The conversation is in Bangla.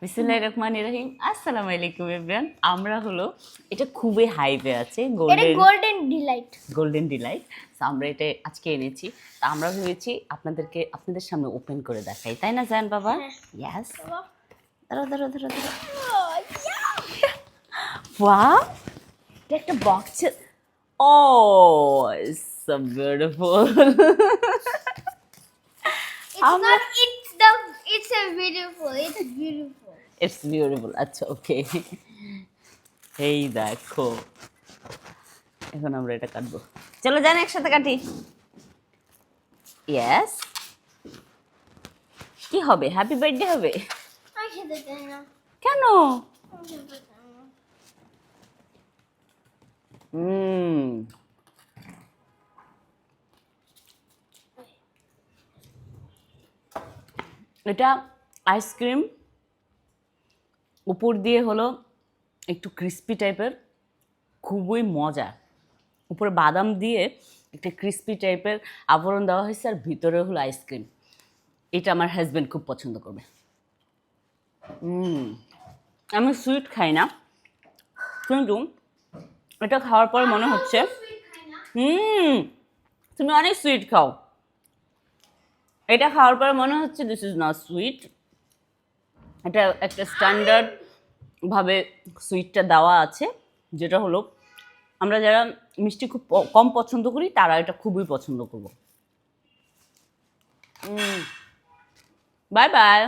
বিসমিল্লাহির রহমানির রহিম। আসসালামু আলাইকুম এভরিওয়ান। আমরা হলো এটা খুবই হাইপে আছে এটা গোল্ডেন ডিলাইট। Golden Deloitte. তো আমরা এটা আজকে এনেছি। তো আমরা ভেবেছি আপনাদের সামনে ওপেন করে দেখাই, তাই না জান বাবা? ইয়েস। ধরো ধরো ধরো ধরো। ওয়াও, এটা একটা box. Oh so beautiful. It's a beautiful. It's beautiful. It's beautiful. আচ্ছা ওকে, এই দেখো, এখন আমরা এটা কাটবো। চলো জান একসাথে কাটি। ইয়েস। কি হবে? হ্যাপি বার্থডে হবে? আমি খেতে চাই না। কেন? আমি খেতে চাই না। হুম, এটা আইসক্রিম, উপর দিয়ে হলো একটু ক্রিস্পি টাইপের, খুবই মজা। উপরে বাদাম দিয়ে একটা ক্রিস্পি টাইপের আবরণ দেওয়া হয়েছে, আর ভিতরে হলো আইসক্রিম। এটা আমার হাজব্যান্ড খুব পছন্দ করবে। আমি সুইট খাই না, কিন্তু এটা খাওয়ার পর মনে হচ্ছে তুমি অনেক সুইট খাও। এটা খাওয়ার পর মনে হচ্ছে দিস ইজ নট সুইট। এটা একটা স্ট্যান্ডার্ড ভাবে সুইটটা দেওয়া আছে, যেটা হলো আমরা যারা মিষ্টি খুব কম পছন্দ করি তারা এটা খুবই পছন্দ করবো। Bye bye.